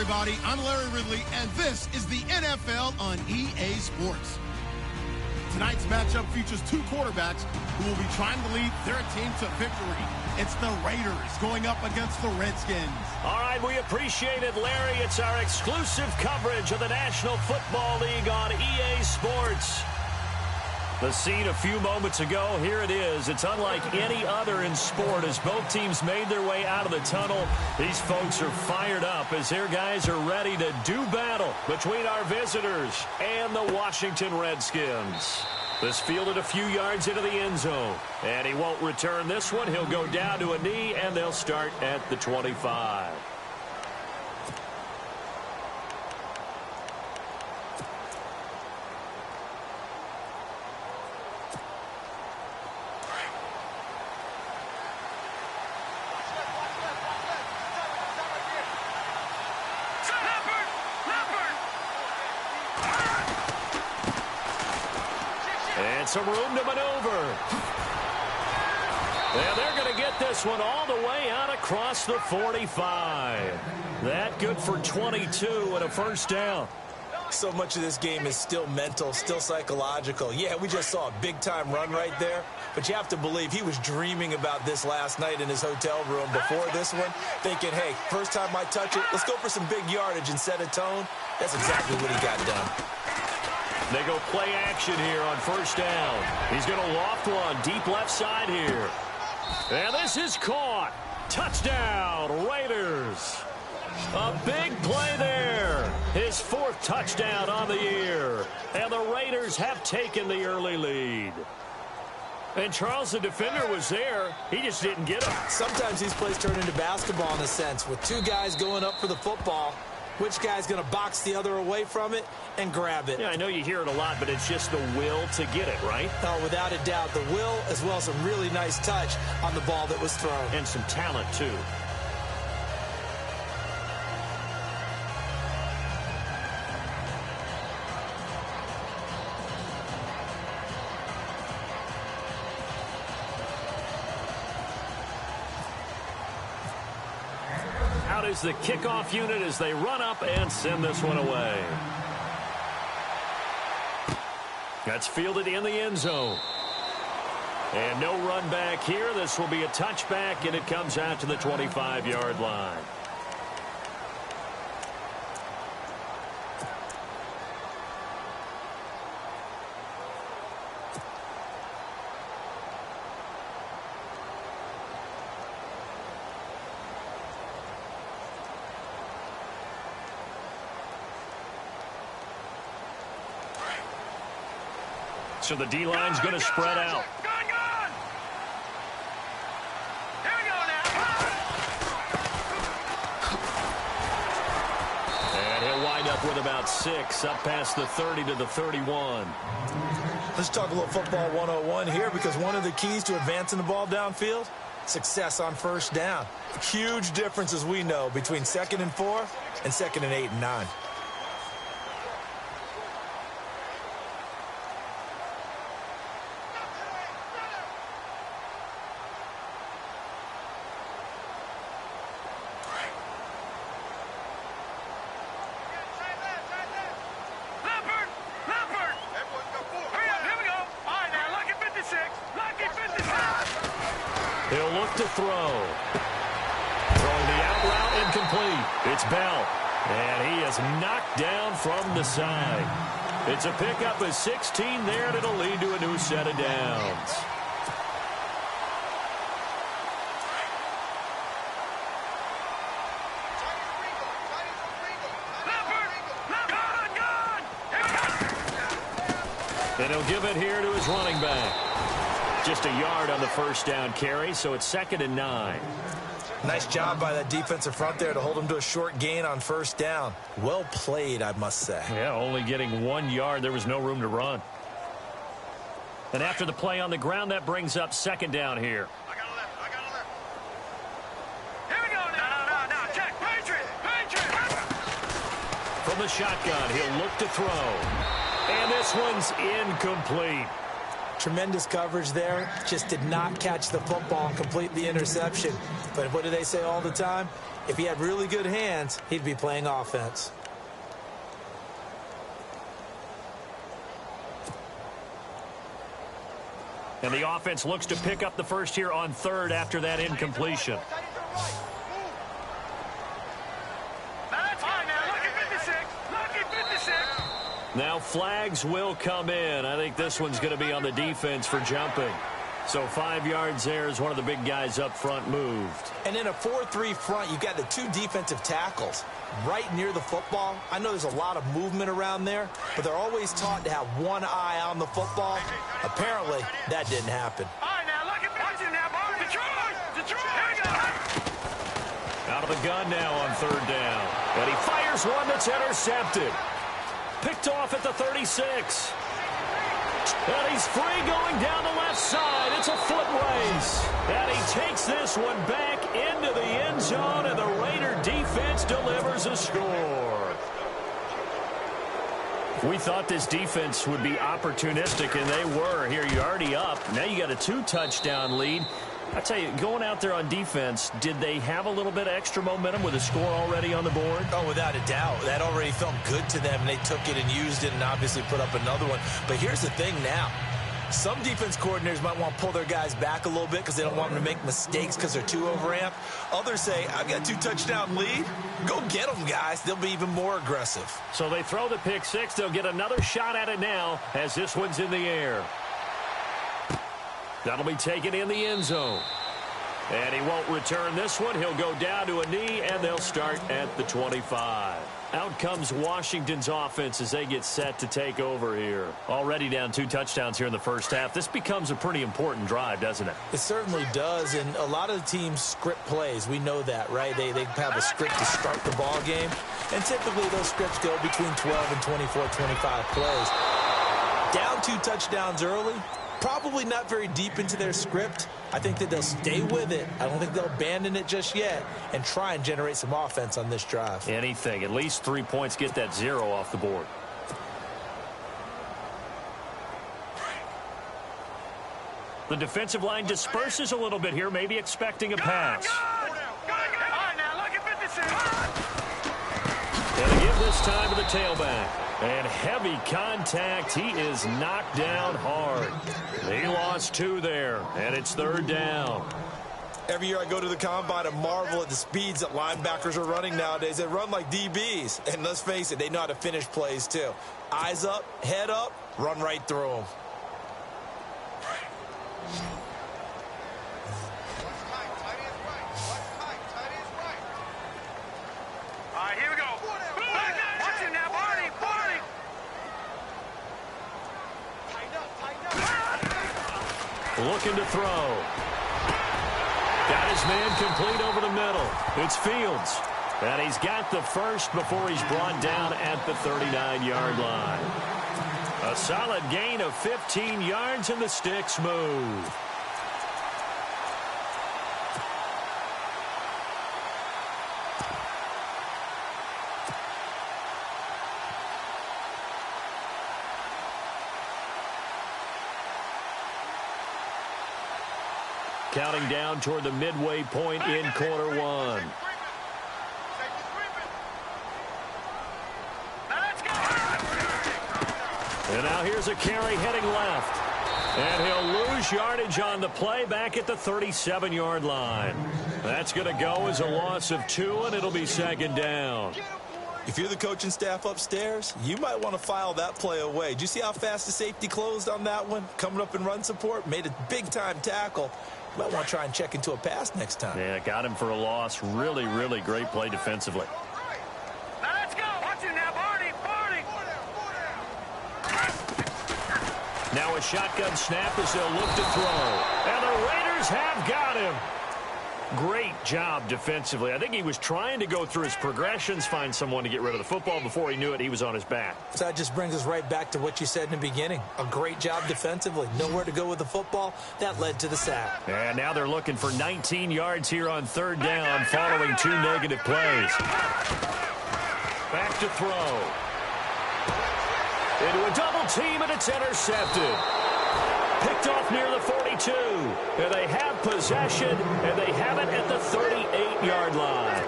everybody. I'm Larry Ridley, and this is the NFL on EA Sports. Tonight's matchup features two quarterbacks who will be trying to lead their team to victory. It's the Raiders going up against the Redskins. All right, we appreciate it, Larry. It's our exclusive coverage of the National Football League on EA Sports. The scene a few moments ago, here it is. It's unlike any other in sport as both teams made their way out of the tunnel. These folks are fired up as their guys are ready to do battle between our visitors and the Washington Redskins. This fielded a few yards into the end zone, and he won't return this one. He'll go down to a knee, and they'll start at the 25. Some room to maneuver. And they're going to get this one all the way out across the 45. That good for 22 and a first down. So much of this game is still mental, still psychological. Yeah, we just saw a big-time run right there, but you have to believe he was dreaming about this last night in his hotel room before this one, thinking, hey, first time I touch it, let's go for some big yardage and set a tone. That's exactly what he got done. They go play action here on first down. He's going to loft one deep left side here. And this is caught. Touchdown, Raiders. A big play there. His fourth touchdown on the year. And the Raiders have taken the early lead. And Charles, the defender, was there. He just didn't get him. Sometimes these plays turn into basketball in a sense, with two guys going up for the football. Which guy's going to box the other away from it and grab it? Yeah, I know you hear it a lot, but it's just the will to get it, right? Oh, without a doubt. The will as well as some really nice touch on the ball that was thrown. And some talent, too. Out is the kickoff unit as they run up and send this one away. That's fielded in the end zone. And no run back here. This will be a touchback, and it comes out to the 25-yard line. So the D-line's going to spread out. Here we go now. And he'll wind up with about 6, up past the 30 to the 31. Let's talk a little football 101 here, because one of the keys to advancing the ball downfield, success on first down. Huge difference, as we know, between 2nd and 4 and 2nd and 8 and 9. He'll look to throw. Throwing the out route, incomplete. It's Bell. And he is knocked down from the side. It's a pickup of 16 there, and it'll lead to a new set of downs. And he'll give it here to his running back. Just a yard on the first down carry, so it's 2nd and 9. Nice job by that defensive front there to hold him to a short gain on first down. Well played, I must say. Yeah, only getting 1 yard. There was no room to run. And after the play on the ground, that brings up 2nd down here. I got a left. Here we go now. No. Check. Patriot. From the shotgun, he'll look to throw. And this one's incomplete. Tremendous coverage there. Just did not catch the football and complete the interception. But what do they say all the time? If he had really good hands, he'd be playing offense. And the offense looks to pick up the first here on third after that incompletion. Now flags will come in. I think this one's going to be on the defense for jumping. So 5 yards there as one of the big guys up front moved. And in a 4-3 front, you've got the 2 defensive tackles right near the football. I know there's a lot of movement around there, but they're always taught to have one eye on the football. Apparently, that didn't happen. All right, now look at watch it now, boy. Detroit! Here we go. Out of the gun now on third down. And he fires one that's intercepted. Picked off at the 36. And he's free going down the left side. It's a foot race. And he takes this one back into the end zone, and the Raider defense delivers a score. We thought this defense would be opportunistic, and they were. Here, you're already up. Now you got a 2-touchdown lead. I tell you, going out there on defense, did they have a little bit of extra momentum with a score already on the board? Oh, without a doubt. That already felt good to them, and they took it and used it and obviously put up another one. But here's the thing now. Some defense coordinators might want to pull their guys back a little bit because they don't want them to make mistakes because they're too overamped. Others say, I've got a 2-touchdown lead. Go get them, guys. They'll be even more aggressive. So they throw the pick six. They'll get another shot at it now as this one's in the air. That'll be taken in the end zone. And he won't return this one. He'll go down to a knee, and they'll start at the 25. Out comes Washington's offense as they get set to take over here. Already down 2 touchdowns here in the first half. This becomes a pretty important drive, doesn't it? It certainly does, and a lot of the teams script plays. We know that, right? They have a script to start the ball game, and typically those scripts go between 12 and 24, 25 plays. Down 2 touchdowns early, probably not very deep into their script. I think that they'll stay with it. I don't think they'll abandon it just yet and try and generate some offense on this drive. Anything. At least 3 points, get that 0 off the board. The defensive line disperses a little bit here, maybe expecting a pass. All right, now look at 56. And they give this time to the tailback. And heavy contact. He is knocked down hard. He lost 2 there, and it's third down. Every year I go to the combine and marvel at the speeds that linebackers are running nowadays. They run like DBs. And let's face it, they know how to finish plays too. Eyes up, head up, run right through them. All right, here we go. Watch it now, Barney. Looking to throw. Got his man complete over the middle. It's Fields. And he's got the first before he's brought down at the 39-yard line. A solid gain of 15 yards, and the sticks move. Counting down toward the midway point in quarter one. And now here's a carry heading left. And he'll lose yardage on the play back at the 37-yard line. That's going to go as a loss of 2, and it'll be second down. If you're the coaching staff upstairs, you might want to file that play away. Did you see how fast the safety closed on that one? Coming up in run support, made a big-time tackle. You might want to try and check into a pass next time. Yeah, got him for a loss. Really, really great play defensively. Now let's go. Watch it now, Barney. Now a shotgun snap as they'll look to throw. And the Raiders have got him. Great job defensively. I think he was trying to go through his progressions, find someone to get rid of the football. Before he knew it, he was on his back. So that just brings us right back to what you said in the beginning. A great job defensively. Nowhere to go with the football. That led to the sack. And now they're looking for 19 yards here on third down following 2 negative plays. Back to throw. Into a double team, and it's intercepted. Picked off near the 42. And they have possession, and they have it at the 38-yard line.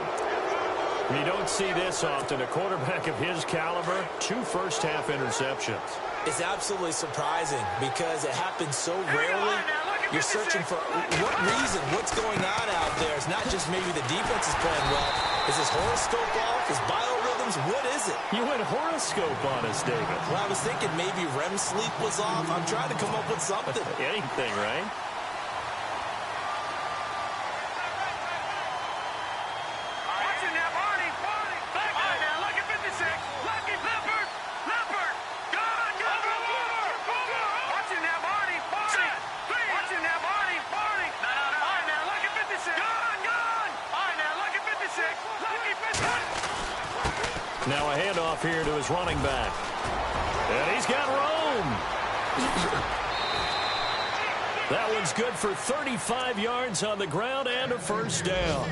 You don't see this often. A quarterback of his caliber, 2 first-half interceptions. It's absolutely surprising because it happens so rarely. You're searching for what reason, what's going on out there. It's not just maybe the defense is playing well. Is his horoscope off? His biorhythms? What is it? You went horoscope on us, David. Well, I was thinking maybe REM sleep was off. I'm trying to come up with something. Anything, right? Now a handoff here to his running back. And he's got room. That one's good for 35 yards on the ground and a first down.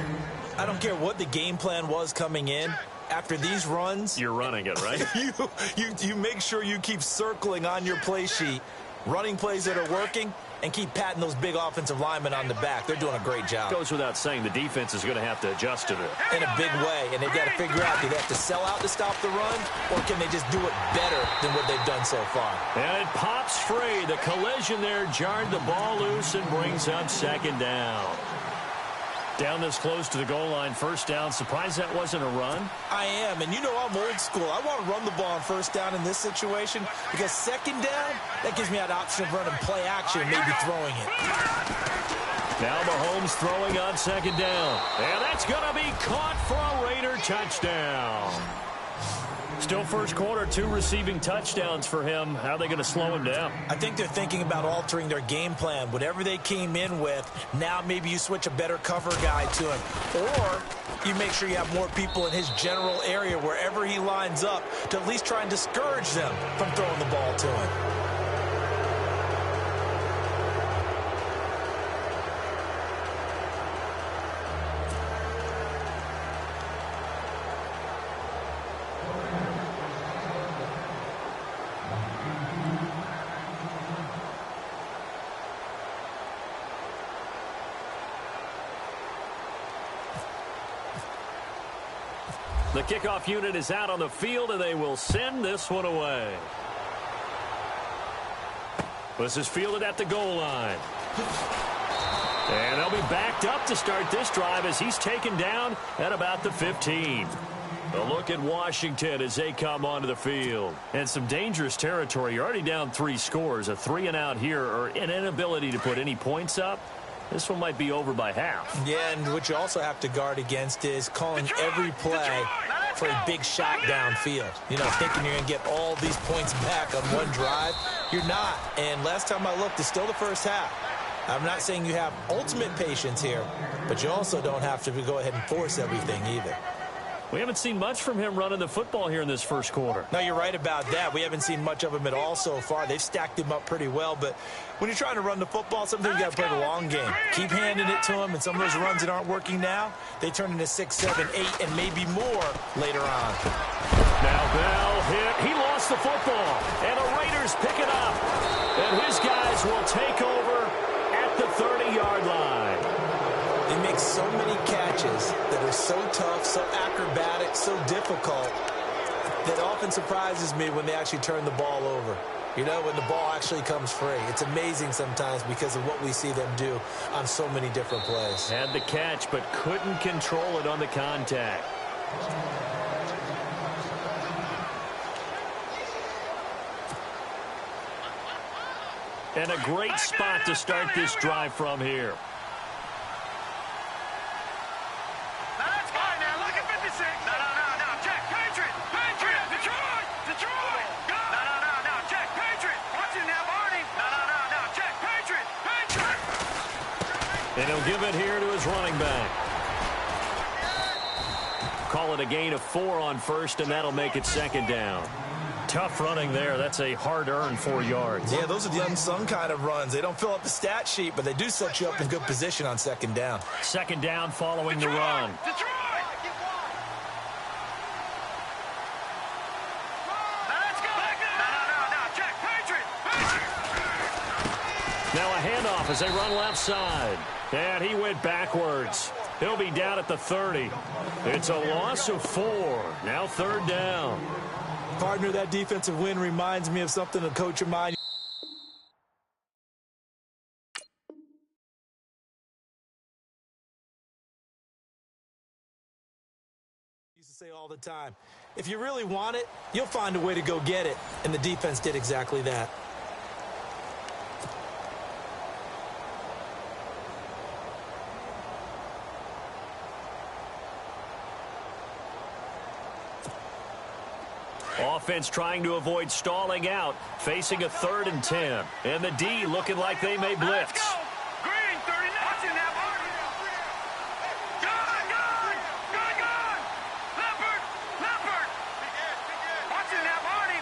I don't care what the game plan was coming in. After these runs, you're running it, right? you make sure you keep circling on your play sheet, running plays that are working, and keep patting those big offensive linemen on the back. They're doing a great job. Goes without saying the defense is going to have to adjust to it. In a big way, and they've got to figure out, do they have to sell out to stop the run, or can they just do it better than what they've done so far? And it pops free. The collision there jarred the ball loose and brings up second down. Down this close to the goal line, first down. Surprised that wasn't a run? I am, and you know I'm old school. I want to run the ball on first down in this situation because second down, that gives me that option of running play action and maybe throwing it. Now Mahomes throwing on second down. And that's going to be caught for a Raider touchdown. Still first quarter, 2 receiving touchdowns for him. How are they going to slow him down? I think they're thinking about altering their game plan. Whatever they came in with, now maybe you switch a better cover guy to him. Or you make sure you have more people in his general area wherever he lines up to at least try and discourage them from throwing the ball to him. The kickoff unit is out on the field, and they will send this one away. This is fielded at the goal line. And they'll be backed up to start this drive as he's taken down at about the 15. A look at Washington as they come onto the field. And some dangerous territory. You're already down 3 scores. A 3-and-out here, or an inability to put any points up. This one might be over by half. Yeah, and what you also have to guard against is calling every play for a big shot downfield. You know, thinking you're going to get all these points back on one drive. You're not. And last time I looked, it's still the first half. I'm not saying you have ultimate patience here, but you also don't have to go ahead and force everything either. We haven't seen much from him running the football here in this first quarter. No, you're right about that. We haven't seen much of him at all so far. They've stacked him up pretty well, but when you're trying to run the football, sometimes you got to play the long game. Keep handing it to him, and some of those runs that aren't working now, they turn into 6, 7, 8, and maybe more later on. Now Bell hit. He lost the football, and the Raiders pick it up. And his guys will take over at the 30-yard line. They make so many catches that are so tough, so acrobatic, so difficult, that often surprises me when they actually turn the ball over. You know, when the ball actually comes free. It's amazing sometimes because of what we see them do on so many different plays. Had the catch, but couldn't control it on the contact. And a great spot to start this drive from here. And he'll give it here to his running back. Call it a gain of 4 on first, and that'll make it second down. Tough running there. That's a hard-earned 4 yards. Yeah, those are the unsung kind of runs. They don't fill up the stat sheet, but they do set you up in good position on second down. Second down following the run. handoff as they run left side. And he went backwards. He'll be down at the 30. It's a loss of 4. Now 3rd down. Partner, that defensive win reminds me of something a coach of mine used to say all the time. If you really want it, you'll find a way to go get it. And the defense did exactly that. Offense trying to avoid stalling out, facing a 3rd and 10. And the D looking like they may blitz. Green, 39. Watching that, Marty. Good. Leopard. Watching that, Marty.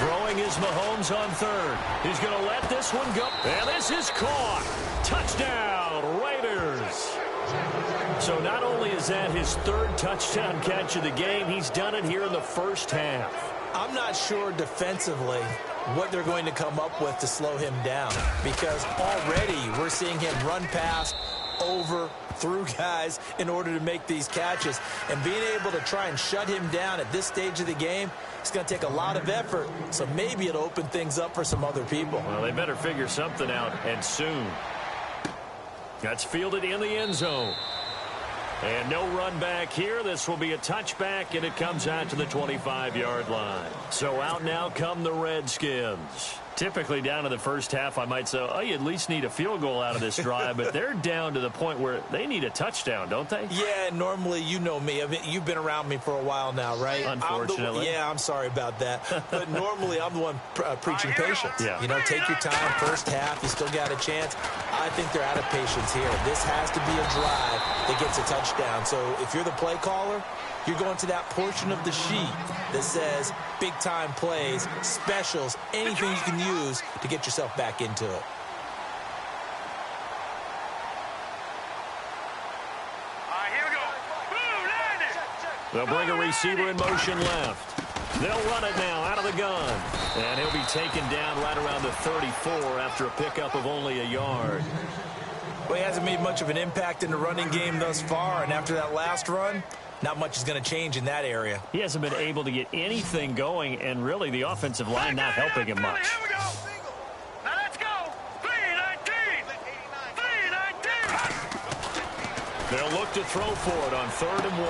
Throwing is Mahomes on 3rd. He's going to let this one go. And this is caught. Touchdown, Raiders. So not only is that his 3rd touchdown catch of the game, he's done it here in the first half. I'm not sure defensively what they're going to come up with to slow him down, because already we're seeing him run past, over, through guys in order to make these catches. And being able to try and shut him down at this stage of the game, it's going to take a lot of effort. So maybe it'll open things up for some other people. Well, they better figure something out, and soon. That's fielded in the end zone. And no run back here. This will be a touchback, and it comes out to the 25-yard line. So out now come the Redskins. Typically down to the first half, I might say, oh, you at least need a field goal out of this drive, but they're down to the point where they need a touchdown, don't they? Yeah, normally, you know me. I mean, you've been around me for a while now, right? Unfortunately. I'm sorry about that. But normally, I'm the one preaching patience. Yeah. You know, take your time. First half, you still got a chance. I think they're out of patience here. This has to be a drive that gets a touchdown. So if you're the play caller, you're going to that portion of the sheet that says big-time plays, specials, anything you can use to get yourself back into it. Here we go. Boom, landed. They'll bring a receiver in motion left. They'll run it now out of the gun. And he'll be taken down right around the 34 after a pickup of only a yard. Well, he hasn't made much of an impact in the running game thus far, and after that last run, not much is going to change in that area. He hasn't been able to get anything going, and really the offensive line not helping him much. Here we go. Now let's go. 319. 319. They'll look to throw for it on 3rd and 1.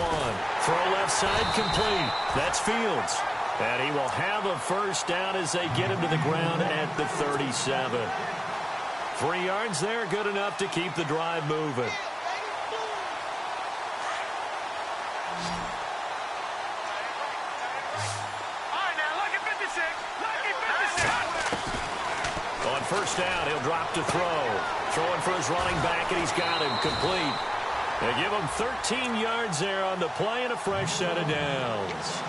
Throw left side complete. That's Fields. And he will have a first down as they get him to the ground at the 37. 3 yards there, good enough to keep the drive moving. On first down, he'll drop to throw. Throwing for his running back, and he's got him complete. They give him 13 yards there on the play and a fresh set of downs.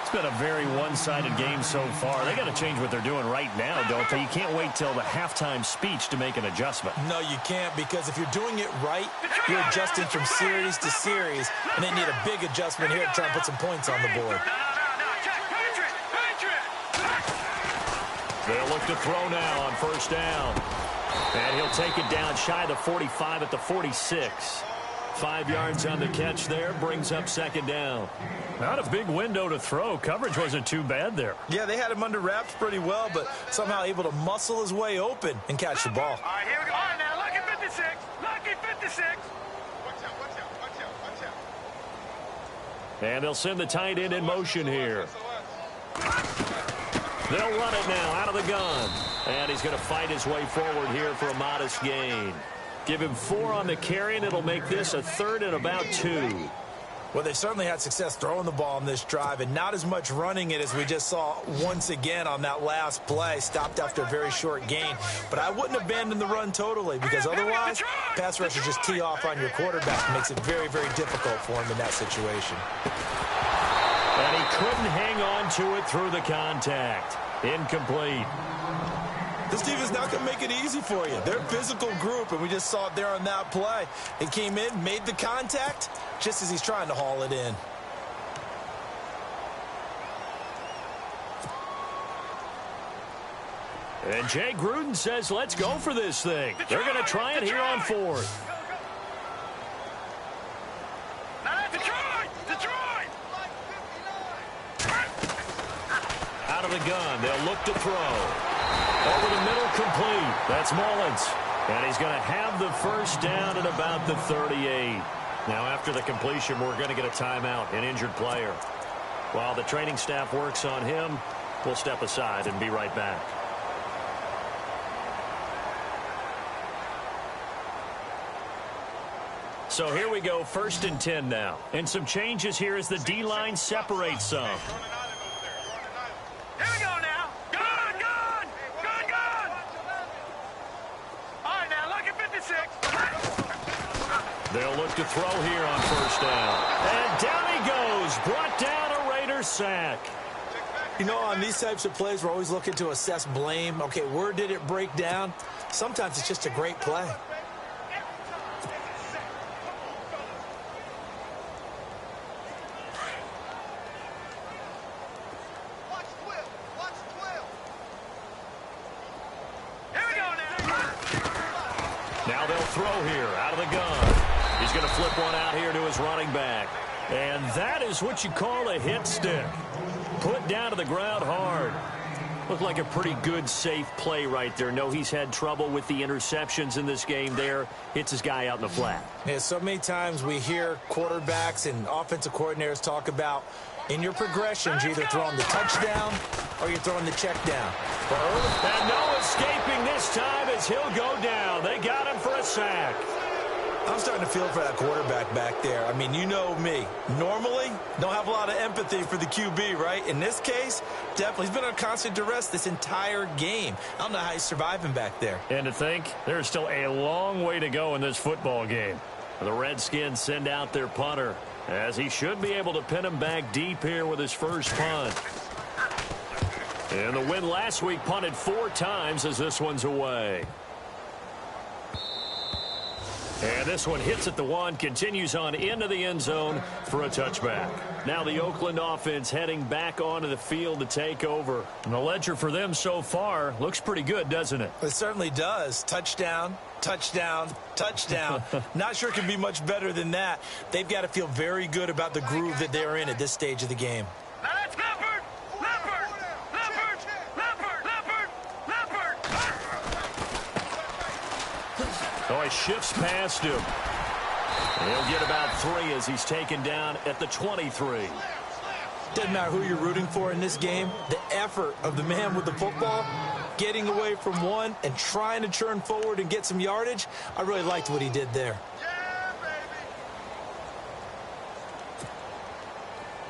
It's been a very one-sided game so far. They got to change what they're doing right now, don't they? You can't wait till the halftime speech to make an adjustment. No, you can't, because if you're doing it right, you're adjusting from series to series, and they need a big adjustment here to try and put some points on the board. They'll look to throw now on first down. And he'll take it down shy of the 45 at the 46. 5 yards on the catch there, brings up 2nd down. Not a big window to throw. Coverage wasn't too bad there. Yeah, they had him under wraps pretty well, but somehow able to muscle his way open and catch the ball. All right, here we go. All right, now, lucky 56. Lucky 56. Watch out. And they'll send the tight end in motion here. They'll run it now out of the gun. And he's going to fight his way forward here for a modest gain. Give him 4 on the carry, and it'll make this a 3rd and about 2. Well, they certainly had success throwing the ball on this drive, and not as much running it as we just saw once again on that last play. Stopped after a very short gain. But I wouldn't abandon the run totally, because otherwise, pass rushers just tee off on your quarterback. It makes it very, very difficult for him in that situation. And he couldn't hang on to it through the contact. Incomplete. This defense not going to make it easy for you. They're a physical group, and we just saw it there on that play. It came in, made the contact, just as he's trying to haul it in. And Jay Gruden says, let's go for this thing. They're going to try it here on fourth. Out of the gun, they'll look to throw. Over the middle, complete. That's Mullins. And he's going to have the first down at about the 38. Now, after the completion, we're going to get a timeout, an injured player. While the training staff works on him, we'll step aside and be right back. So here we go, 1st and 10 now. And some changes here as the D-line separates some. Here we go now. Gun, gun, gun, gun. All right, now look at 56. They'll look to throw here on 1st down. And down he goes. Brought down a Raiders sack. You know, on these types of plays, we're always looking to assess blame. Okay, where did it break down? Sometimes it's just a great play. Now they'll throw here out of the gun. He's going to flip one out here to his running back. And that is what you call a hit stick. Put down to the ground hard. Looked like a pretty good, safe play right there. No, he's had trouble with the interceptions in this game there. Hits his guy out in the flat. Yeah, so many times we hear quarterbacks and offensive coordinators talk about in your progressions, you're either throwing the touchdown or you're throwing the check down. And no escaping this time as he'll go down. They got him for a sack. I'm starting to feel for that quarterback back there. I mean, you know me. Normally, don't have a lot of empathy for the QB, right? In this case, definitely. He's been on constant duress this entire game. I don't know how he's surviving back there. And to think, there's still a long way to go in this football game. The Redskins send out their punter, as he should be able to pin him back deep here with his first punt. And the win last week punted 4 times as this one's away. And this one hits at the 1, continues on into the end zone for a touchback. Now the Oakland offense heading back onto the field to take over. And the ledger for them so far looks pretty good, doesn't it? It certainly does. Touchdown, touchdown, touchdown. Not sure it can be much better than that. They've got to feel very good about the groove that they're in at this stage of the game. Now that's Leopard! Leopard! Leopard! Leopard! Leopard! Leopard! Oh, he shifts past him. He'll get about 3 as he's taken down at the 23. Doesn't matter who you're rooting for in this game. The effort of the man with the football, getting away from one and trying to churn forward and get some yardage, I really liked what he did there.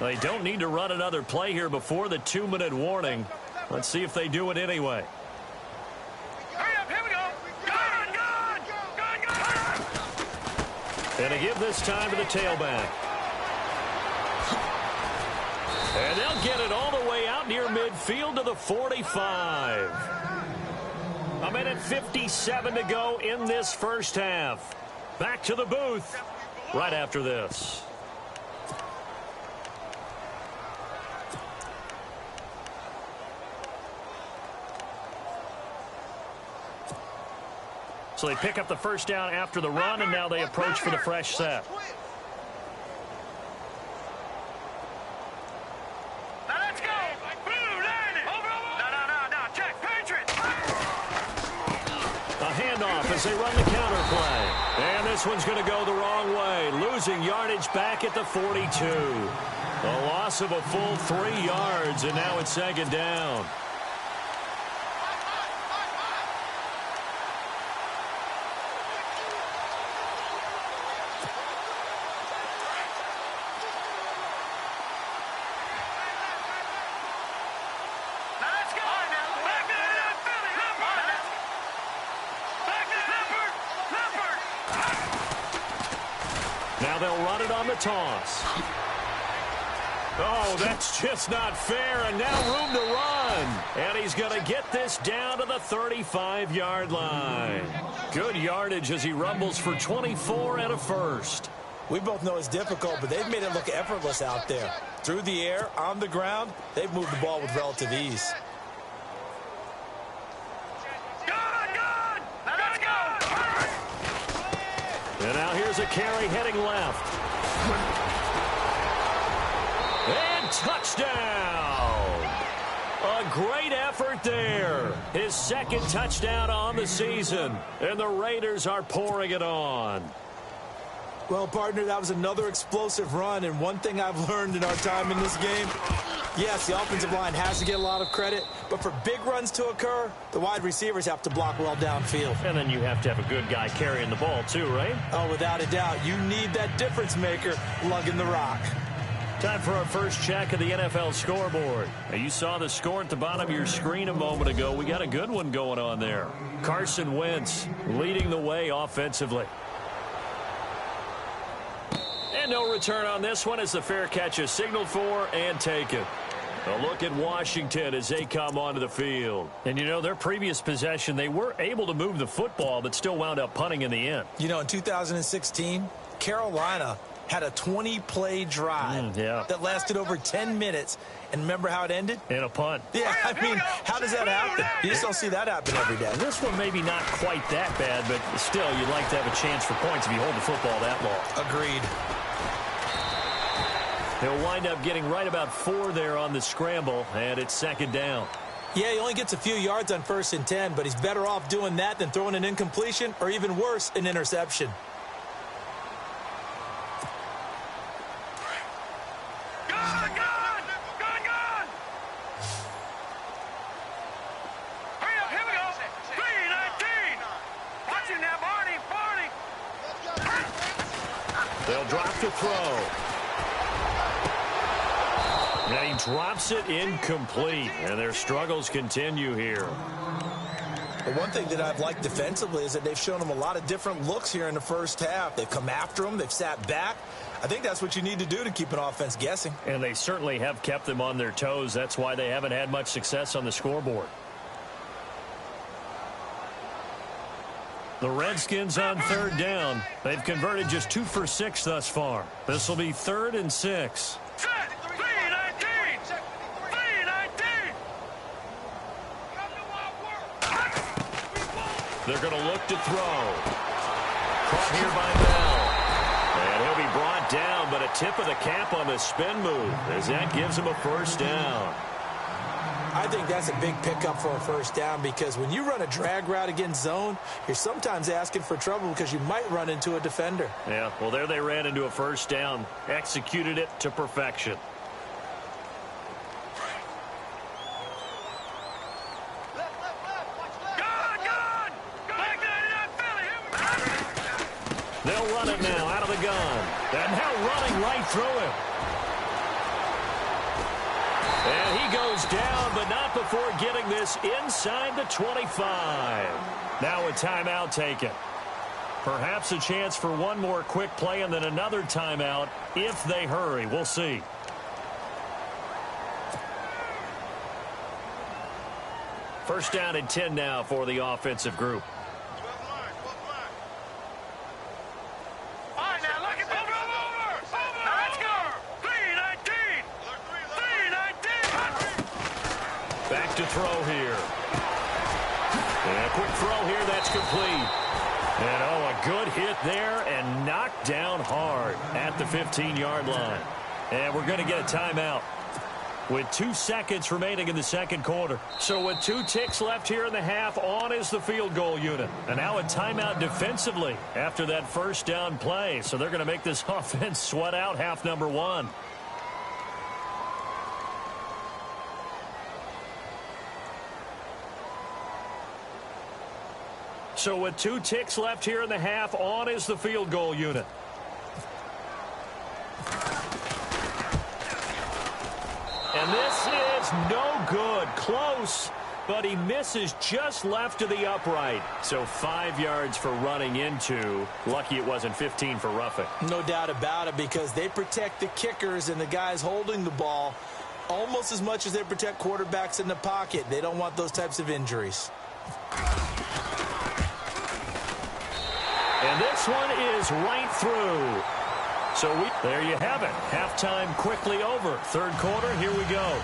They don't need to run another play here before the 2-minute warning. Let's see if they do it anyway. Hurry up, here we go! Gun, gun! Gun, gun! And they give this time to the tailback. And they'll get it all the way out near midfield to the 45. 1:57 to go in this first half. Back to the booth right after this. So they pick up the first down after the run, and now they approach for the fresh set. Now let's go! Blue, line it! Over, over! No, check, Patriots! A handoff as they run the counter play. And this one's going to go the wrong way, losing yardage back at the 42. A loss of a full 3 yards, and now it's 2nd down. Now they'll run it on the toss. Oh, that's just not fair, and now room to run. And he's going to get this down to the 35-yard line. Good yardage as he rumbles for 24 and a first. We both know it's difficult, but they've made it look effortless out there. Through the air, on the ground, they've moved the ball with relative ease. has a carry heading left. And touchdown! A great effort there. His second touchdown on the season. And the Raiders are pouring it on. Well, partner, that was another explosive run, and one thing I've learned in our time in this game, yes, the offensive line has to get a lot of credit, but for big runs to occur, the wide receivers have to block well downfield. And then you have to have a good guy carrying the ball too, right? Oh, without a doubt. You need that difference maker lugging the rock. Time for our first check of the NFL scoreboard. Now, you saw the score at the bottom of your screen a moment ago. We got a good one going on there. Carson Wentz leading the way offensively. And no return on this one as the fair catch is signaled for and taken. A look at Washington as they come onto the field. And, you know, their previous possession, they were able to move the football but still wound up punting in the end. You know, in 2016, Carolina had a 20-play drive that lasted over 10 minutes. And remember how it ended? In a punt. Yeah, I mean, how does that happen? You just don't see that happen every day. This one maybe not quite that bad, but still, you'd like to have a chance for points if you hold the football that long. Agreed. He'll wind up getting right about 4 there on the scramble, and it's second down. Yeah, he only gets a few yards on 1st and 10, but he's better off doing that than throwing an incompletion or even worse, an interception. They'll drop to throw. Now he drops it incomplete, and their struggles continue here. The one thing that I've liked defensively is that they've shown him a lot of different looks here in the first half. They've come after him. They've sat back. I think that's what you need to do to keep an offense guessing. And they certainly have kept them on their toes. That's why they haven't had much success on the scoreboard. The Redskins on 3rd down. They've converted just 2 for 6 thus far. This will be 3rd and 6. They're going to look to throw. Caught here by Bell. And he'll be brought down, but a tip of the cap on the spin move as that gives him a first down. I think that's a big pickup for a first down because when you run a drag route against zone, you're sometimes asking for trouble because you might run into a defender. Yeah, well, there they ran into a first down, executed it to perfection. They'll run it now out of the gun. And now running right through him. And he goes down, but not before getting this inside the 25. Now a timeout taken. Perhaps a chance for one more quick play and then another timeout if they hurry. We'll see. First down and 10 now for the offensive group. Back to throw here. And a quick throw here, that's complete. And oh, a good hit there and knocked down hard at the 15-yard line. And we're going to get a timeout with 2 seconds remaining in the second quarter. So with 2 ticks left here in the half, on is the field goal unit. And now a timeout defensively after that first down play. So they're going to make this offense sweat out half number 1. So with 2 ticks left here in the half, on is the field goal unit. And this is no good. Close, but he misses just left of the upright. So 5 yards for running into. Lucky it wasn't 15 for roughing. No doubt about it, because they protect the kickers and the guys holding the ball almost as much as they protect quarterbacks in the pocket. They don't want those types of injuries. And this one is right through. So there you have it. Halftime quickly over. Third quarter, here we go.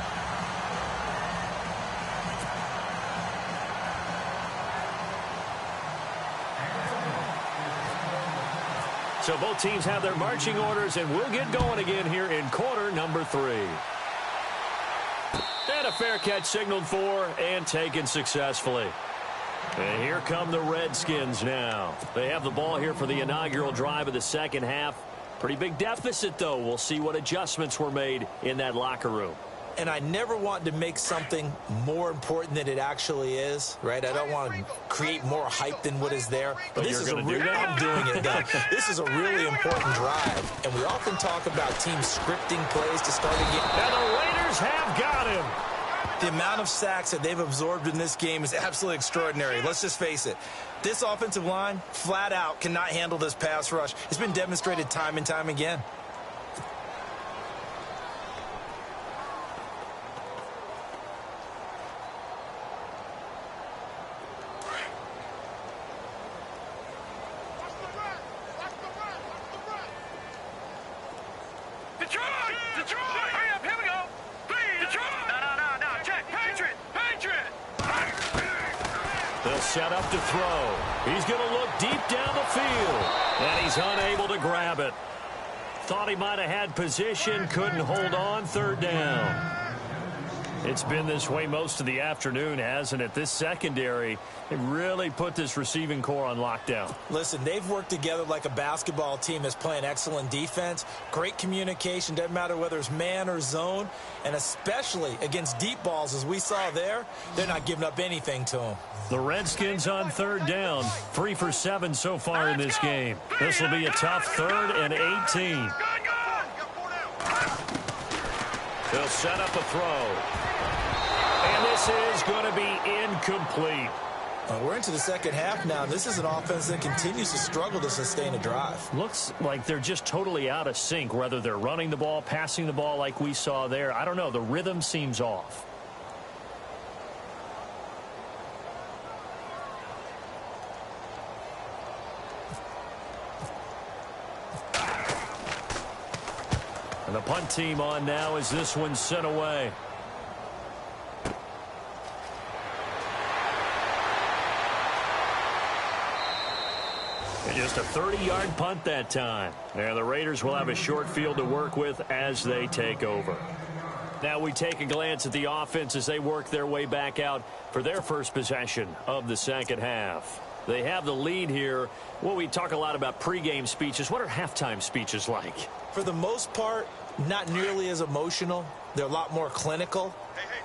So both teams have their marching orders, and we'll get going again here in quarter number 3. And a fair catch signaled for and taken successfully. And here come the Redskins now. They have the ball here for the inaugural drive of the second half. Pretty big deficit, though. We'll see what adjustments were made in that locker room. And I never want to make something more important than it actually is, right? I don't want to create more hype than what is there. But this is I'm doing it, though. This is a really important drive. And we often talk about teams scripting plays to start a game. And the Raiders have got him. The amount of sacks that they've absorbed in this game is absolutely extraordinary. Let's just face it. This offensive line, flat out, cannot handle this pass rush. It's been demonstrated time and time again. Set up to throw. He's going to look deep down the field. And he's unable to grab it. Thought he might have had position. Couldn't hold on. Third down. It's been this way most of the afternoon, hasn't it? This secondary, it really put this receiving core on lockdown. Listen, they've worked together like a basketball team that's playing excellent defense. Great communication. Doesn't matter whether it's man or zone. And especially against deep balls, as we saw there, they're not giving up anything to them. The Redskins on third down. 3 for 7 so far in this game. This will be a tough 3rd and 18. They'll set up a throw. And this is going to be incomplete. We're into the second half now. This is an offense that continues to struggle to sustain a drive. Looks like they're just totally out of sync, whether they're running the ball, passing the ball like we saw there. I don't know. The rhythm seems off. And the punt team on now as this one's sent away. And just a 30-yard punt that time. Now the Raiders will have a short field to work with as they take over. Now we take a glance at the offense as they work their way back out for their first possession of the second half. They have the lead here. Well, we talk a lot about pregame speeches. What are halftime speeches like? For the most part, not nearly as emotional. They're a lot more clinical.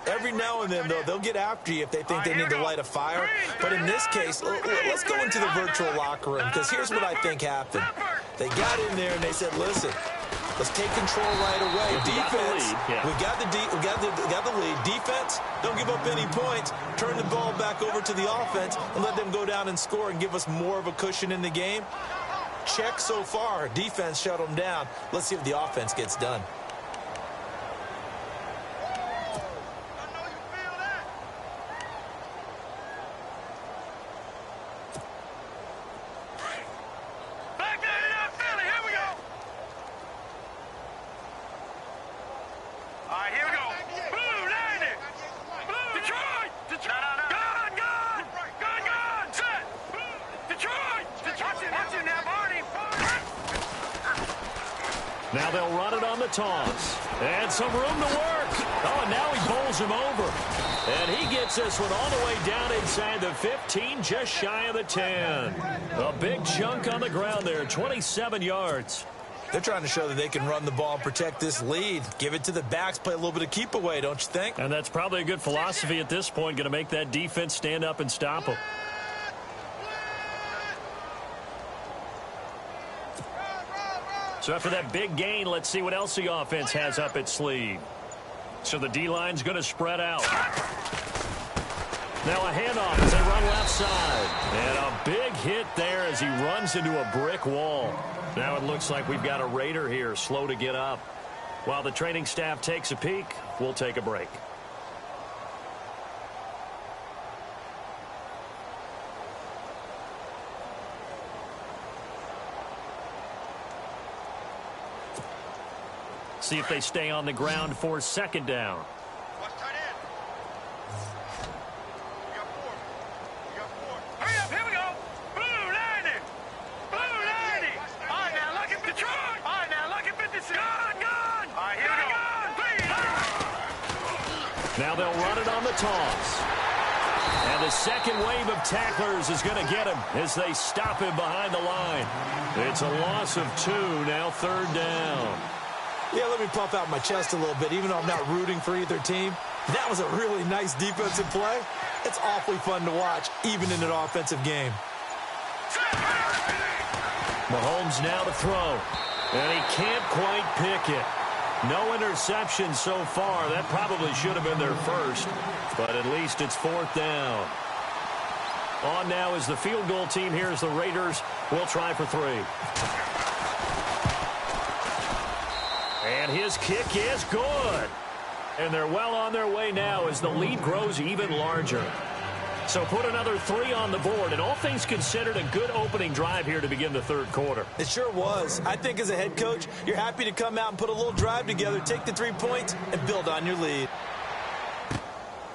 Every now and then, though, they'll get after you if they think they need to light a fire. But in this case, let's go into the virtual locker room, because here's what I think happened. They got in there and they said, listen, let's take control right away. Defense, we got the lead. Defense, don't give up any points. Turn the ball back over to the offense and let them go down and score and give us more of a cushion in the game. Check so far. Defense shut them down. Let's see if the offense gets done. Now they'll run it on the toss. And some room to work. Oh, and now he bowls him over. And he gets this one all the way down inside the 15, just shy of the 10. A big chunk on the ground there, 27 yards. They're trying to show that they can run the ball and protect this lead. Give it to the backs, play a little bit of keep away, don't you think? And that's probably a good philosophy at this point, going to make that defense stand up and stop them. So after that big gain, let's see what else the offense has up its sleeve. So the D-line's going to spread out. Now a handoff as they run left side. And a big hit there as he runs into a brick wall. Now it looks like we've got a Raider here, slow to get up. While the training staff takes a peek, we'll take a break. See if they stay on the ground for second down. Watch tight end. We got four. Hurry up, here we go. Blue 90. Blue 90. All right, now Now they'll run it on the toss. And the second wave of tacklers is going to get him as they stop him behind the line. It's a loss of 2, now 3rd down. Yeah, let me puff out my chest a little bit, even though I'm not rooting for either team. That was a really nice defensive play. It's awfully fun to watch, even in an offensive game. Mahomes now to throw. And he can't quite pick it. No interception so far. That probably should have been their first. But at least it's 4th down. On now is the field goal team. Here's the Raiders. We'll try for 3. And his kick is good. And they're well on their way now as the lead grows even larger. So put another 3 on the board, and all things considered, a good opening drive here to begin the 3rd quarter. It sure was. I think as a head coach, you're happy to come out and put a little drive together, take the 3 points, and build on your lead.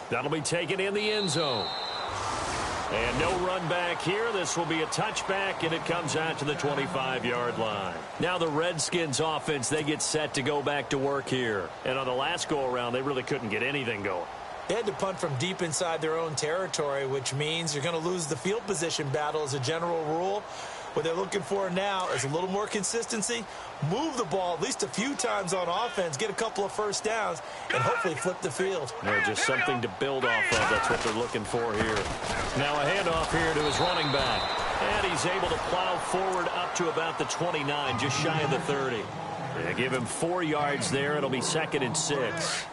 That'll be taken in the end zone. And no run back here. This will be a touchback, and it comes out to the 25-yard line. Now the Redskins offense, they get set to go back to work here. And on the last go-around, they really couldn't get anything going. They had to punt from deep inside their own territory, which means you're going to lose the field position battle as a general rule. What they're looking for now is a little more consistency, move the ball at least a few times on offense, get a couple of first downs, and hopefully flip the field. Yeah, just something to build off of. That's what they're looking for here. Now a handoff here to his running back. And he's able to plow forward up to about the 29, just shy of the 30. They give him 4 yards there. It'll be 2nd and 6.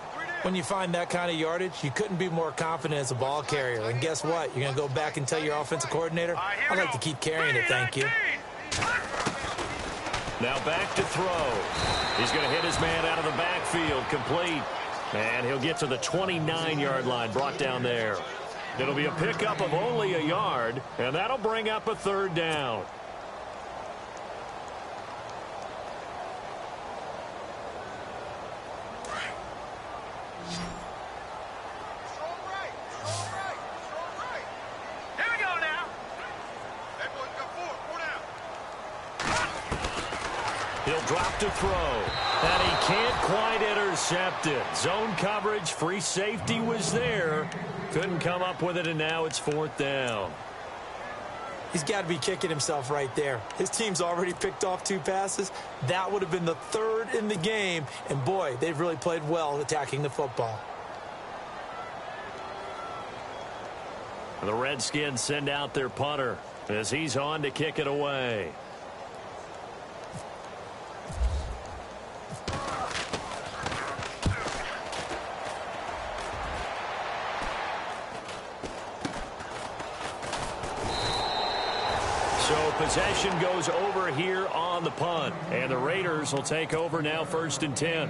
When you find that kind of yardage, you couldn't be more confident as a ball carrier. And guess what? You're going to go back and tell your offensive coordinator, I'd like to keep carrying it, thank you. Now back to throw. He's going to hit his man out of the backfield, complete. And he'll get to the 29-yard line, brought down there. It'll be a pickup of only a yard, and that'll bring up a 3rd down. He'll drop to throw. And he can't quite intercept it. Zone coverage, free safety was there. Couldn't come up with it, and now it's 4th down. He's got to be kicking himself right there. His team's already picked off 2 passes. That would have been the 3rd in the game. And, boy, they've really played well attacking the football. The Redskins send out their punter as he's on to kick it away. So possession goes over here on the punt. And the Raiders will take over now 1st and 10.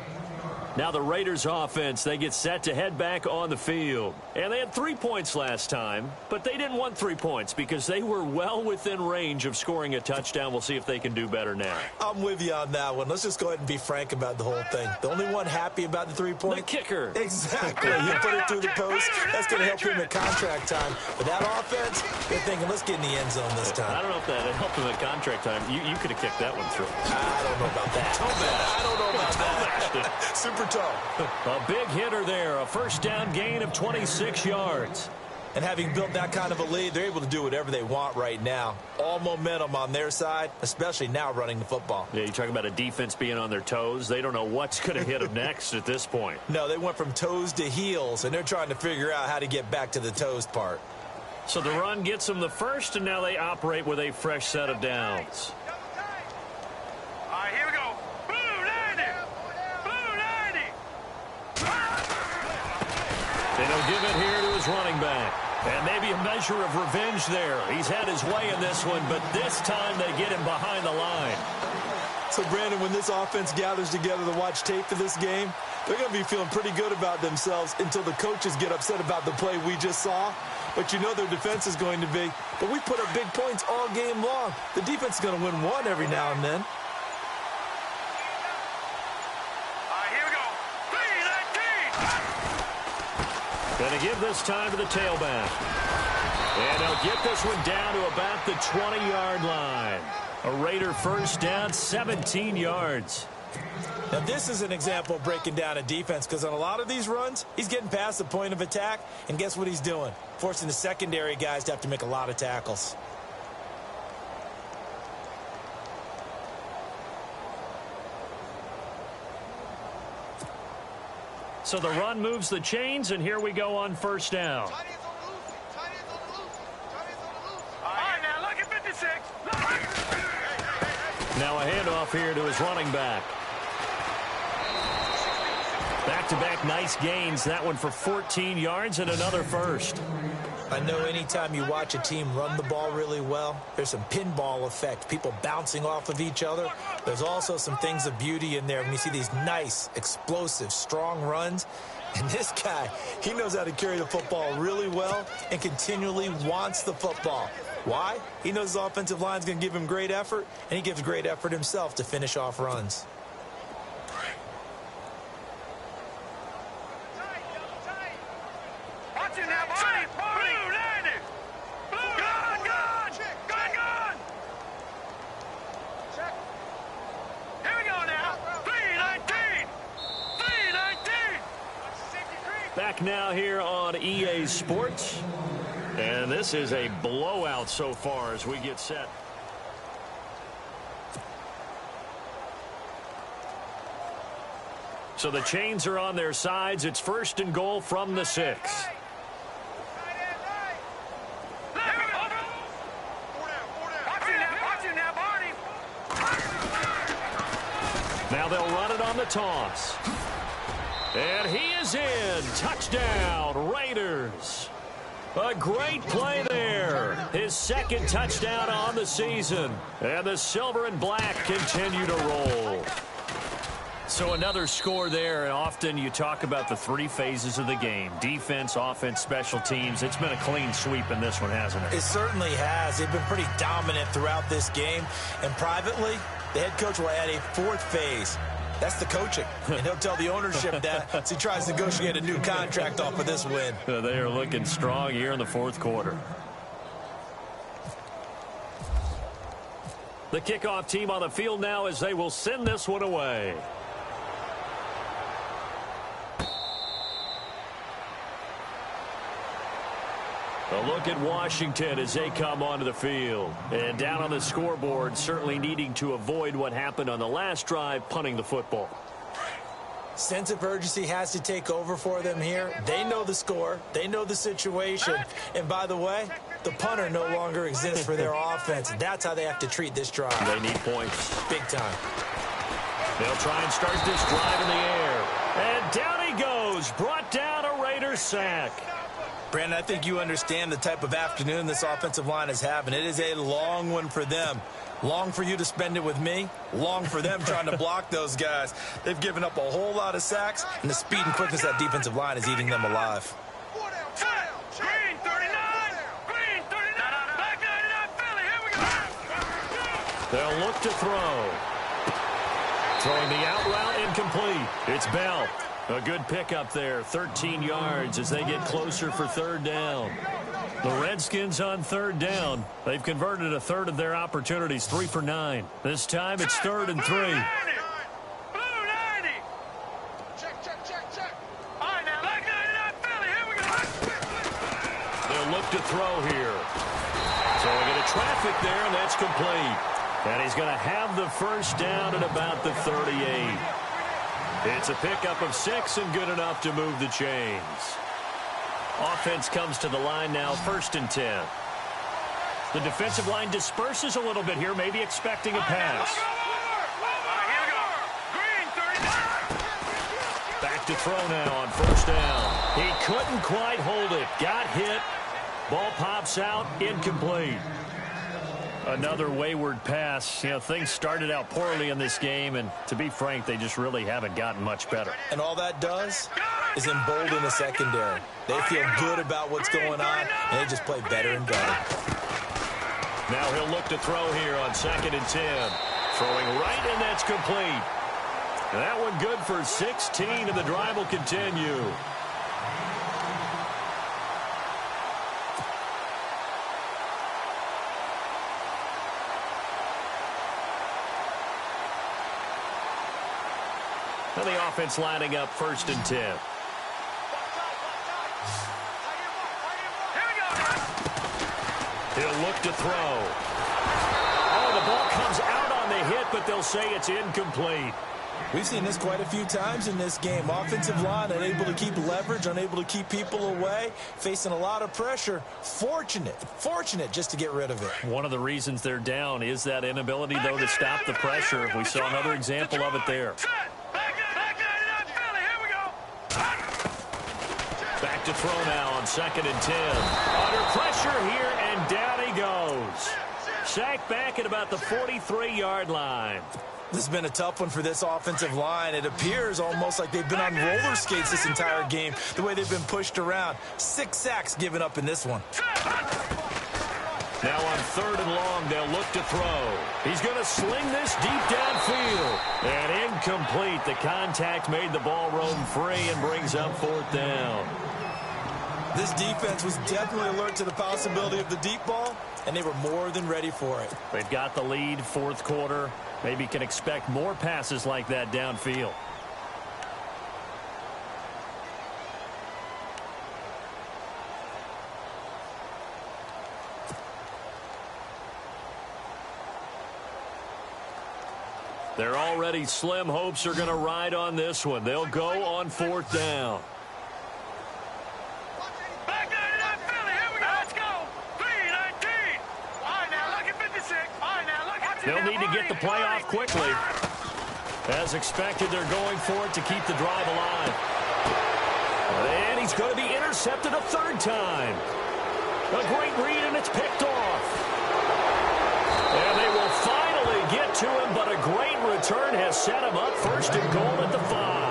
Now the Raiders offense, they get set to head back on the field. And they had 3 points last time, but they didn't want 3 points because they were well within range of scoring a touchdown. We'll see if they can do better now. I'm with you on that one. Let's just go ahead and be frank about the whole thing. The only one happy about the 3 points? The kicker. Exactly. He put it through the post. That's going to help him at contract time. But that offense, they're thinking, let's get in the end zone this time. I don't know if that helped him at contract time. You could have kicked that one through. I don't know about that. I don't know about that. Super tough. A big hitter there. A 1st down gain of 26 yards. And having built that kind of a lead, they're able to do whatever they want right now. All momentum on their side, especially now running the football. Yeah, you talk about a defense being on their toes. They don't know what's going to hit them next at this point. No, they went from toes to heels, and they're trying to figure out how to get back to the toes part. So the run gets them the first, and now they operate with a fresh set of downs. All right, here we go. Blue 90. Blue 90. They don't give it here to his running back. And maybe a measure of revenge there. He's had his way in this one, but this time they get him behind the line. So, Brandon, when this offense gathers together to watch tape for this game, they're going to be feeling pretty good about themselves until the coaches get upset about the play we just saw. But you know their defense is going to be. But we put up big points all game long. The defense is going to win one every now and then. Going to give this time to the tailback. And they'll get this one down to about the 20-yard line. A Raider 1st down, 17 yards. Now, this is an example of breaking down a defense, because on a lot of these runs, he's getting past the point of attack, and guess what he's doing? Forcing the secondary guys to have to make a lot of tackles. So the run moves the chains, and here we go on first down. All right, now look at 56. Now a handoff here to his running back. Back-to-back nice gains. That one for 14 yards and another first. I know anytime you watch a team run the ball really well, there's some pinball effect, people bouncing off of each other. There's also some things of beauty in there when you see these nice, explosive, strong runs. And this guy, he knows how to carry the football really well and continually wants the football. Why? He knows his offensive line's going to give him great effort, and he gives great effort himself to finish off runs. Watch it now, Barney. Blue, 90. Blue, gun. Check. Here we go now. 319. 319. Back now here on EA Sports. And this is a blowout so far as we get set. So the chains are on their sides. It's first and goal from the 6. Now they'll run it on the toss. And he is in. Touchdown, Raiders. A great play there. His second touchdown on the season. And the silver and black continue to roll. So another score there, and often you talk about the 3 phases of the game. Defense, offense, special teams. It's been a clean sweep in this one, hasn't it? It certainly has. They've been pretty dominant throughout this game. And privately, the head coach will add a 4th phase. That's the coaching. And he'll tell the ownership that as he tries to negotiate a new contract off of this win. They are looking strong here in the 4th quarter. The kickoff team on the field now as they will send this one away. A look at Washington as they come onto the field. And down on the scoreboard, certainly needing to avoid what happened on the last drive, punting the football. Sense of urgency has to take over for them here. They know the score. They know the situation. And by the way, the punter no longer exists for their offense. That's how they have to treat this drive. They need points. Big time. They'll try and start this drive in the air. And down he goes. Brought down a Raiders sack. Brandon, I think you understand the type of afternoon this offensive line is having. It is a long one for them. Long for you to spend it with me. Long for them trying to block those guys. They've given up a whole lot of sacks, and the speed and quickness of that defensive line is eating them alive. Green 39. Green 39. Black 99 Philly. Here we go. They'll look to throw. Throwing the out route incomplete. It's Bell. A good pickup there, 13 yards as they get closer for 3rd down. The Redskins on 3rd down. They've converted a third of their opportunities, 3 for 9. This time it's 3rd and 3. Blue 90. Check. All right, now, black 99 Philly. Here we go. They'll look to throw here. So we get a traffic there, and that's complete. And he's going to have the first down at about the 38. It's a pickup of 6 and good enough to move the chains. Offense comes to the line now, 1st and 10. The defensive line disperses a little bit here, maybe expecting a pass. Back to throw now on 1st down. He couldn't quite hold it. Got hit. Ball pops out, incomplete. Another wayward pass. You know, things started out poorly in this game, and to be frank, they just really haven't gotten much better. And all that does is embolden the secondary. They feel good about what's going on, and they just play better and better. Now he'll look to throw here on 2nd and 10. Throwing right, and that's complete. That one good for 16, and the drive will continue. And the offense lining up 1st and 10. He'll look to throw. Oh, the ball comes out on the hit, but they'll say it's incomplete. We've seen this quite a few times in this game. Offensive line unable to keep leverage, unable to keep people away, facing a lot of pressure. Fortunate just to get rid of it. One of the reasons they're down is that inability, though, to stop the pressure. We saw another example of it there. Back to throw now on 2nd and 10. Under pressure here, and down he goes. Sacked back at about the 43-yard line. This has been a tough one for this offensive line. It appears almost like they've been on roller skates this entire game, the way they've been pushed around. 6 sacks given up in this one. Now on 3rd and long, they'll look to throw. He's going to sling this deep downfield. And incomplete. The contact made the ball roam free and brings up 4th down. This defense was definitely alert to the possibility of the deep ball, and they were more than ready for it. They've got the lead, 4th quarter. Maybe can expect more passes like that downfield. They're already slim hopes are going to ride on this one. They'll go on 4th down. They'll need to get the play off quickly. As expected, they're going for it to keep the drive alive. And he's going to be intercepted a 3rd time. A great read, and it's picked off. And they will finally get to him, but a great return has set him up 1st and goal at the 5.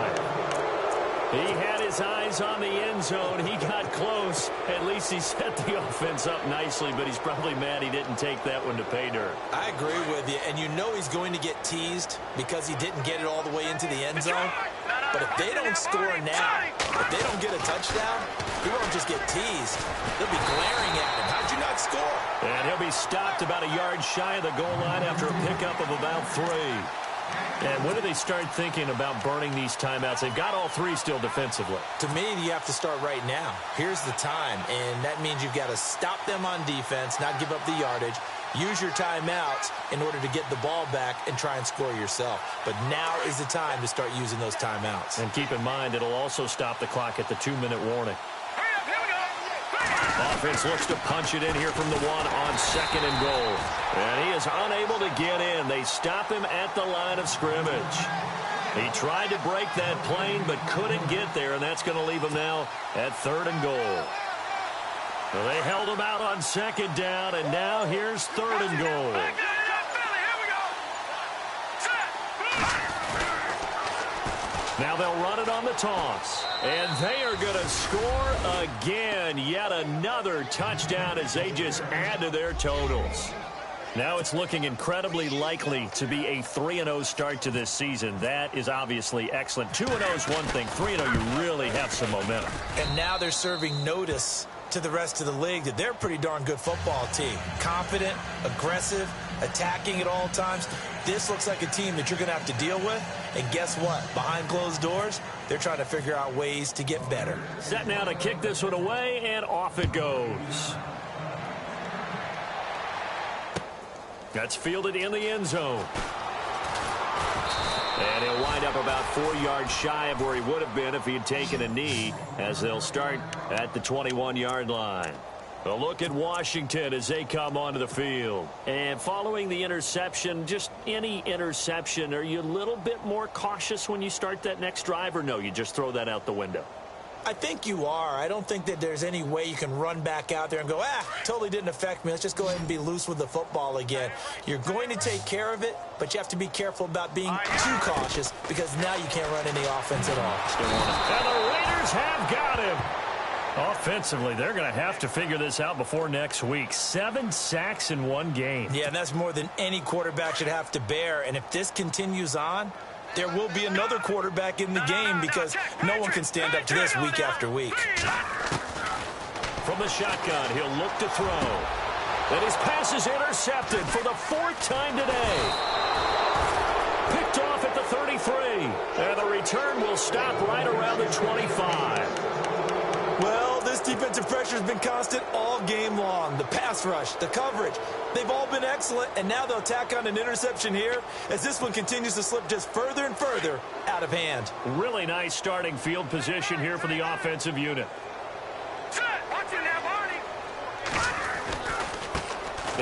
He had his eyes on the end zone. He got close. At least he set the offense up nicely, but he's probably mad he didn't take that one to pay dirt. I agree with you, and you know he's going to get teased because he didn't get it all the way into the end zone. But if they don't score now, if they don't get a touchdown, he won't just get teased. They'll be glaring at him. How'd you not score? And he'll be stopped about a yard shy of the goal line after a pickup of about 3. And when do they start thinking about burning these timeouts? They've got all 3 still defensively. To me, you have to start right now. Here's the time, and that means you've got to stop them on defense, not give up the yardage, use your timeouts in order to get the ball back and try and score yourself. But now is the time to start using those timeouts. And keep in mind, it'll also stop the clock at the 2-minute warning. Offense looks to punch it in here from the 1 on 2nd and goal. And he is unable to get in. They stop him at the line of scrimmage. He tried to break that plane but couldn't get there, and that's going to leave him now at 3rd and goal. So they held him out on 2nd down, and now here's 3rd and goal. Now they'll run it on the toss. And they are going to score again. Yet another touchdown as they just add to their totals. Now it's looking incredibly likely to be a 3-0 start to this season. That is obviously excellent. 2-0 is one thing. 3-0, you really have some momentum. And now they're serving notice to the rest of the league that they're a pretty darn good football team. Confident, aggressive, attacking at all times. This looks like a team that you're going to have to deal with. And guess what? Behind closed doors, they're trying to figure out ways to get better. Set now to kick this one away, and off it goes. That's fielded in the end zone. And he'll wind up about 4 yards shy of where he would have been if he had taken a knee, as they'll start at the 21-yard line. A look at Washington as they come onto the field. And following the interception, just any interception, are you a little bit more cautious when you start that next drive, or no, you just throw that out the window? I think you are. I don't think that there's any way you can run back out there and go, totally didn't affect me. Let's just go ahead and be loose with the football again. You're going to take care of it, but you have to be careful about being too cautious because now you can't run any offense at all. And the Raiders have got him. Offensively, they're going to have to figure this out before next week. 7 sacks in one game. Yeah, and that's more than any quarterback should have to bear. And if this continues on, there will be another quarterback in the game because no one can stand up to this week after week. From the shotgun, he'll look to throw. And his pass is intercepted for the 4th time today. Picked off at the 33. And the return will stop right around the 25. Well, this defensive pressure has been constant all game long. The pass rush, the coverage, they've all been excellent, and now they'll tack on an interception here as this one continues to slip just further and further out of hand. Really nice starting field position here for the offensive unit. Watch it now, Barney.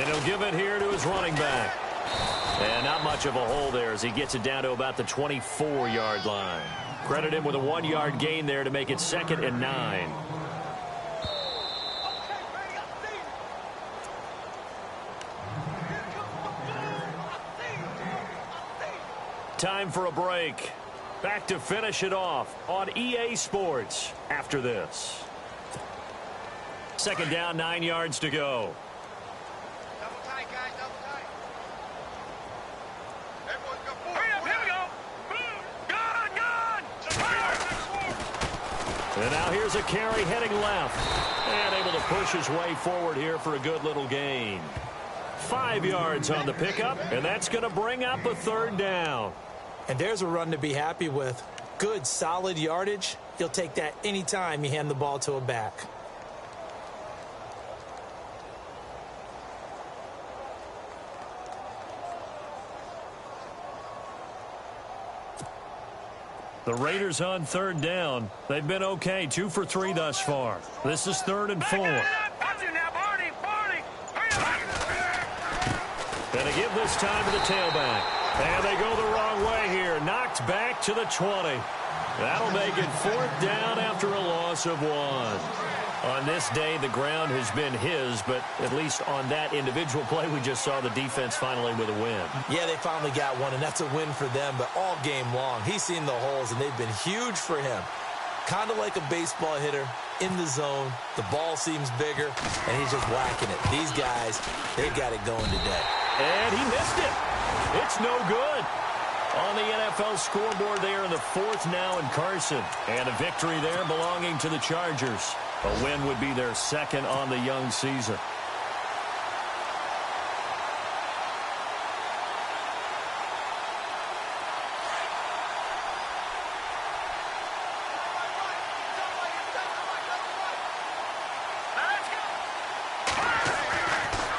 And he'll give it here to his running back. And not much of a hole there as he gets it down to about the 24-yard line. Credit him with a 1-yard gain there to make it 2nd and 9. Time for a break. Back to finish it off on EA Sports after this. 2nd down, 9 yards to go. Double tight, guys, double tight. Everyone go forward. Hurry up, here we go. And now here's a carry heading left. And able to push his way forward here for a good little gain. 5 yards on the pickup, and that's going to bring up a 3rd down. And there's a run to be happy with. Good, solid yardage. You'll take that anytime you hand the ball to a back. The Raiders on 3rd down. They've been okay, 2 for 3 thus far. This is 3rd and 4. Watch it now, Barney. Hurry up. And they give this time to the tailback. And they go the wrong way here. Knocked back to the 20. That'll make it 4th down after a loss of 1. On this day, the ground has been his, but at least on that individual play, we just saw the defense finally with a win. Yeah, they finally got one, and that's a win for them, but all game long, he's seen the holes, and they've been huge for him. Kind of like a baseball hitter in the zone. The ball seems bigger, and he's just whacking it. These guys, they've got it going today. And he missed it. It's no good. On the NFL scoreboard there in the 4th now in Carson. And a victory there belonging to the Chargers. A win would be their 2nd on the young season.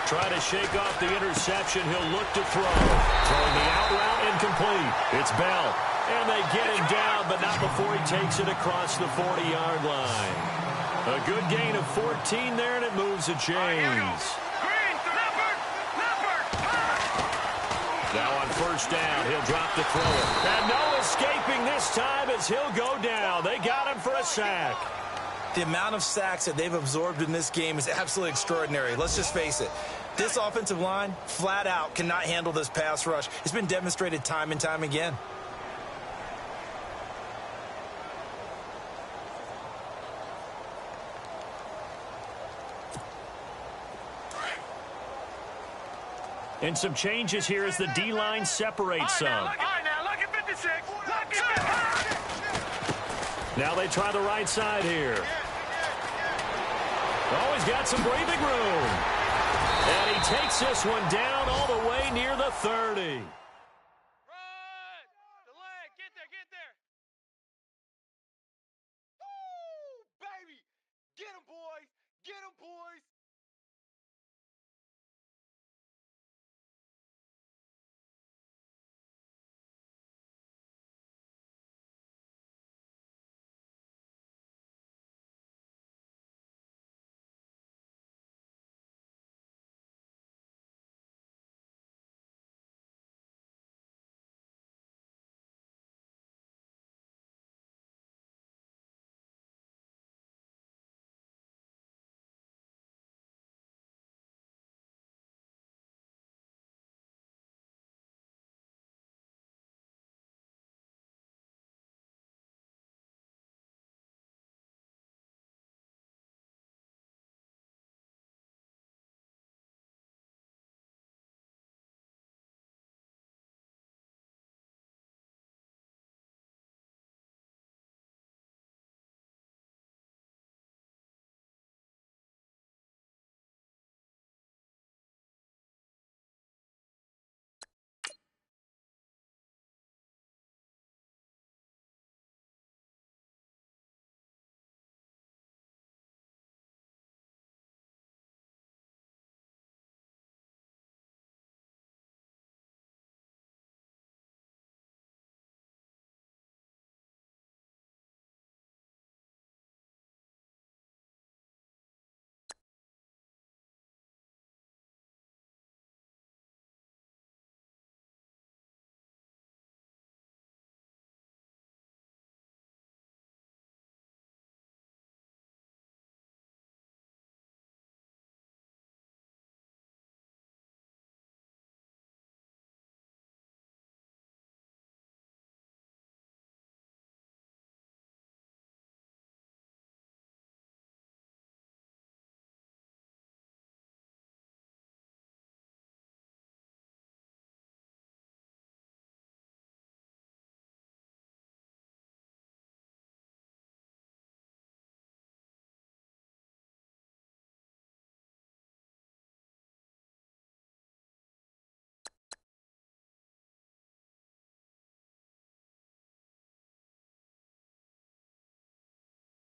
Try to shake off the interception. He'll look to throw. Throwing the out route incomplete. It's Bell. And they get him down, but not before he takes it across the 40-yard line. A good gain of 14 there, and it moves a chains. Now on 1st down, he'll drop the throw. And no escaping this time as he'll go down. They got him for a sack. The amount of sacks that they've absorbed in this game is absolutely extraordinary. Let's just face it. This offensive line, flat out, cannot handle this pass rush. It's been demonstrated time and time again. And some changes here as the D-line separates some. All right, now, look at 56. Look at 56. Now they try the right side here. Oh, he's got some breathing room. And he takes this one down all the way near the 30.